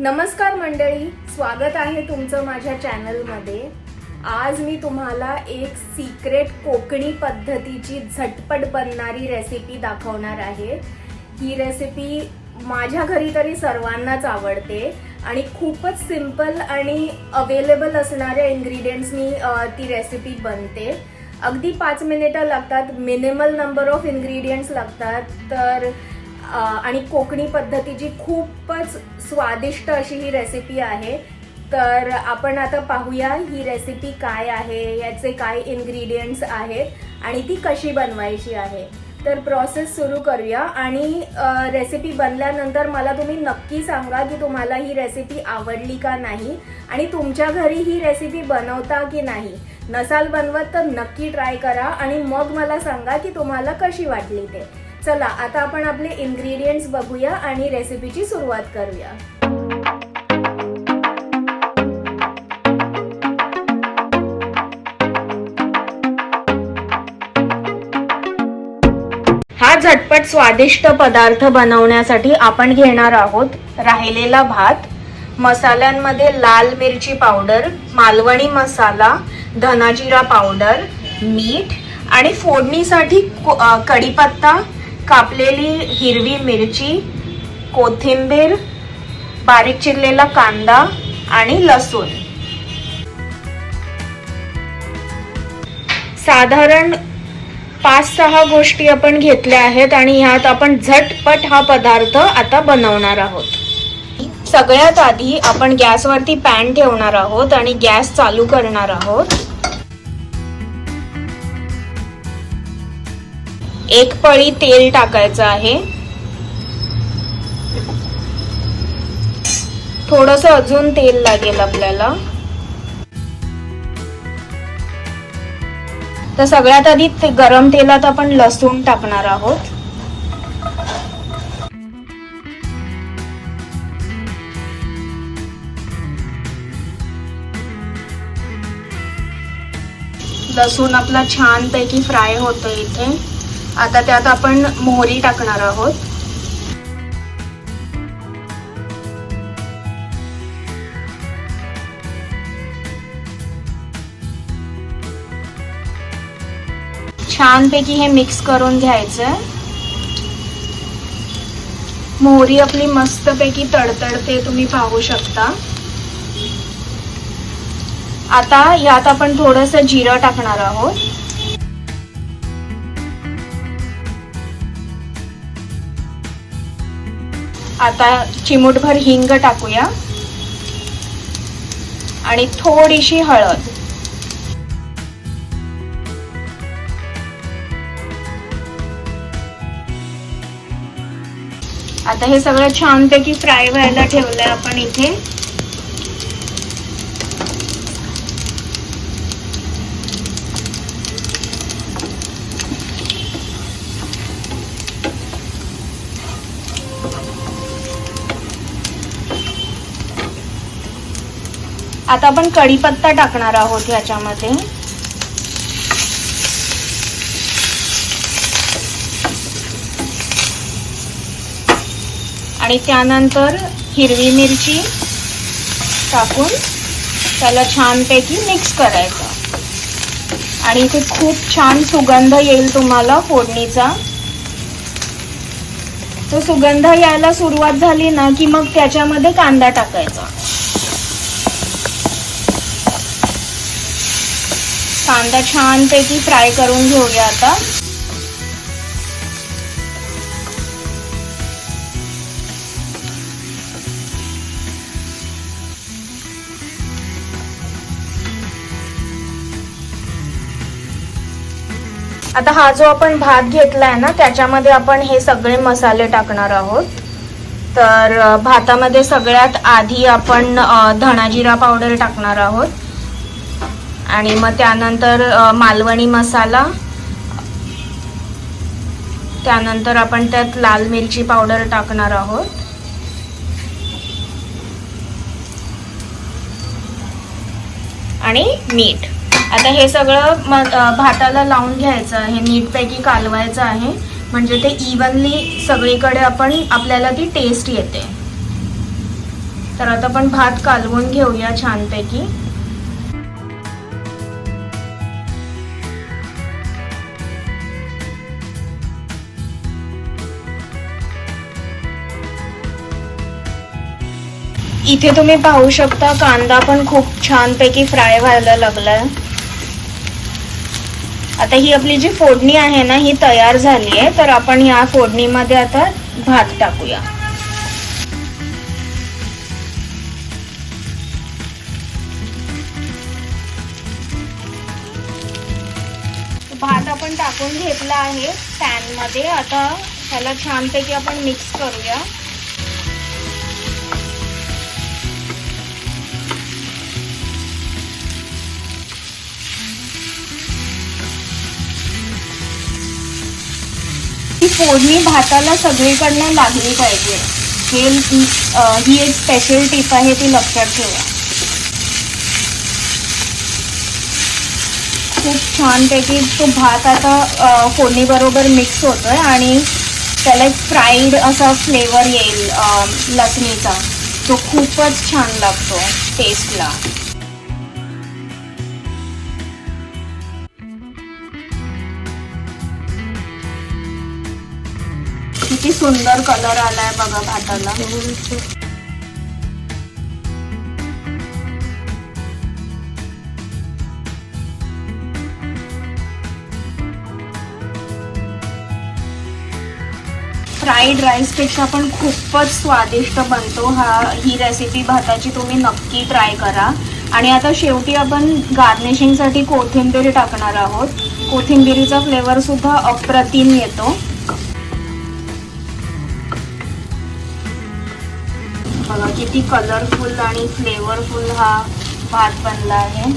नमस्कार मंडळी, स्वागत आहे तुमचं माझ्या चॅनलमध्ये। आज मी तुम्हाला एक सिक्रेट कोकणी पद्धतीची झटपट बनणारी रेसिपी दाखवणार आहे। ही रेसिपी माझ्या घरी तरी सर्वांनाच आवडते आणि खूपच सिंपल आणि अवेलेबल असणाऱ्या इंग्रेडिएंट्सनी ती रेसिपी बनते। अगदी 5 मिनिटं लागतात, मिनिमल नंबर ऑफ इंग्रेडिएंट्स लागतात तर आणि कोकणी पद्धतीची खूपच स्वादिष्ट अशी ही रेसिपी आहे। तर आपण आता पाहूया ही रेसिपी काय आहे, याचे काय इंग्रेडिएंट्स आहेत आणि ती कशी बनवायची आहे। तर प्रोसेस सुरू करूया आणि रेसिपी बनल्यानंतर मला तुम्ही नक्की सांगा की तुम्हाला ही रेसिपी आवडली का नाही आणि तुमच्या घरी ही रेसिपी बनवता की नाही। नसाल बनवत तर नक्की ट्राय करा आणि मग मला सांगा की तुम्हाला कशी वाटली ते। चला आता आपण आपले इंग्रेडिएंट्स बघूया आणि रेसिपीची सुरुवात करूया। हा झटपट स्वादिष्ट पदार्थ बनवण्यासाठी आपण घेणार आहोत राहिलेला भात, मसाल्यांमध्ये लाल मिरची पावडर, मालवणी मसाला, धना जिरा पावडर, मीठ आणि फोडणीसाठी कढीपत्ता, कापलेली हिरवी मिरची, कोथिंबीर, बारीक चिरलेला कांदा आणि लसूण। साधारण 5-6 गोष्टी आपण घेतल्या आहेत आणि ह्यात आपण झटपट हा पदार्थ आता बनवणार आहोत। सगळ्यात आधी आपण गॅसवरती पॅन ठेवणार आहोत आणि गॅस चालू करणार आहोत। एक पळी तेल टाकायचं आहे। थोडंसं अजून तेल लागेल आपल्याला। तर सगळ्यात आधी गरम तेलात आपण लसूण टाकणार आहोत। लसूण आपला छानपैकी फ्राय होतोय इथे। आता त्यात आपण मोहरी टाकणार आहोत। छानपैकी हे मिक्स करून घ्यायचंय। मोहरी आपली मस्तपैकी तडतडते, तुम्ही पाहू शकता। आता यात आपण थोडंसं जिरं टाकणार आहोत। आता चिमूटभर हिंग टाकूया आणि थोडीशी हळद। आता हे सगळं छानपैकी फ्राय व्हायला ठेवलंय आपण इथे। आता आपण कढीपत्ता टाकणार आहोत ह्याच्यामध्ये। आणि त्यानंतर हिरवी मिरची टाकून त्याला छानपैकी मिक्स करायचं आणि इथे खूप छान सुगंध येईल तुम्हाला फोडणीचा। तो सुगंध यायला सुरुवात झाली ना की मग त्याच्यामध्ये कांदा टाकायचा। कांदा छानपैकी फ्राय करून घेऊया आता। आता हा जो आपण भात घेतलाय ना त्याच्यामध्ये आपण हे सगळे मसाले टाकणार आहोत। तर भातामध्ये सगळ्यात आधी आपण धना जिरा पावडर टाकणार आहोत आणि मग त्यानंतर मालवणी मसाला, त्यानंतर आपण त्यात लाल मिरची पावडर टाकणार आहोत आणि मीठ। आता हे सगळं भाताला लावून घ्यायचं आहे, नीटपैकी कालवायचं आहे म्हणजे ते इव्हनली सगळीकडे आपल्याला ती टेस्ट येते। तर आता आपण भात कालवून घेऊया छानपैकी. इथे तुम्ही पाहू शकता कांदा पण खूप छानपैकी फ्राय व्हायला लागलाय. आता ही आपली जी फोडणी आहे ना ही तयार झाली आहे. तर आपण या फोडणीमध्ये आता भात टाकूया. भात आपण टाकून घेतला आहे पॅन मध्ये. आता ह्याला छानपैकी आपण मिक्स करूया. ही फोडणी भाताला सगळीकडनं लागली पाहिजे. ही एक स्पेशल टिप आहे, ती लक्षात ठेवा. खूप छानपैकी तो भात आता फोडणी बरोबर मिक्स होतोय आणि त्याला एक फ्राईड असा फ्लेवर येईल लसणीचा. तो खूपच छान लागतो टेस्टला. किती सुंदर कलर आलाय बघा भाताला. फ्राईड राईस पेक्षा पण खूपच स्वादिष्ट बनतो ही रेसिपी भाताची. तुम्ही नक्की ट्राय करा. आणि आता शेवटी आपण गार्निशिंगसाठी कोथिंबीर टाकणार आहोत. कोथिंबीरीचा फ्लेवर सुद्धा अप्रतिम येतो. बघा किती कलरफुल आणि फ्लेवरफुल हा भात बनला आहे.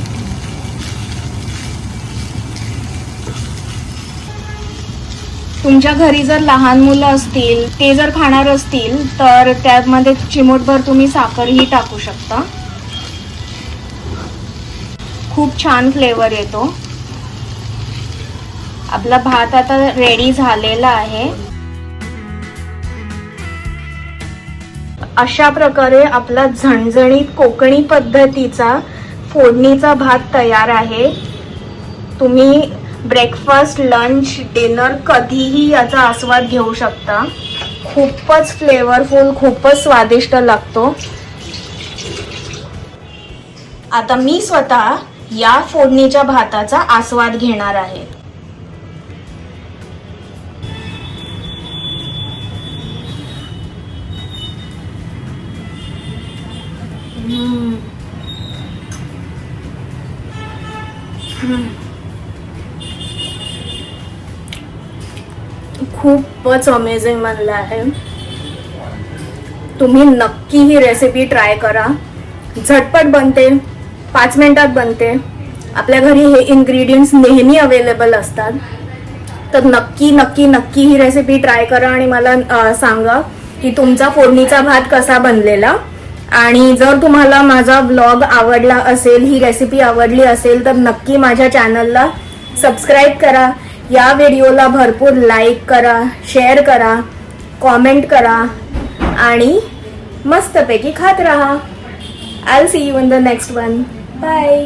तुमच्या घरी जर लहान मुलं असतील, ते जर खाणार असतील तर त्यामध्ये चिमूटभर तुम्ही साखरही टाकू शकता. खूप छान फ्लेवर येतो. आपला भात आता रेडी झालेला आहे. अशा प्रकारे आपला झणझणीत कोकणी पद्धतीचा फोडणीचा भात तयार आहे. तुम्ही ब्रेकफास्ट, लंच, डिनर कधीही याचा आस्वाद घेऊ शकता. खूपच फ्लेवरफुल, खूपच स्वादिष्ट लागतो. आता मी स्वतः या फोडणीच्या भाताचा आस्वाद घेणार आहे. खूपच अमेझिंग बनलं आहे. तुम्ही नक्की ही रेसिपी ट्राय करा. झटपट बनते, 5 मिनिटात बनते. आपल्या घरी हे इन्ग्रेडियंट्स नेहमी अवेलेबल असतात. तर नक्की नक्की नक्की ही रेसिपी ट्राय करा आणि मला सांगा की तुमचा फोडणीचा भात कसा बनलेला. आणि जर तुम्हाला माझा व्लॉग आवडला असेल, ही रेसिपी आवडली असेल, तर नक्की माझ्या चॅनलला सबस्क्राईब करा. या व्हिडिओला भरपूर लाईक करा, शेअर करा, कॉमेंट करा आणि मस्तपैकी खात राहा. I will see you in the next one. Bye.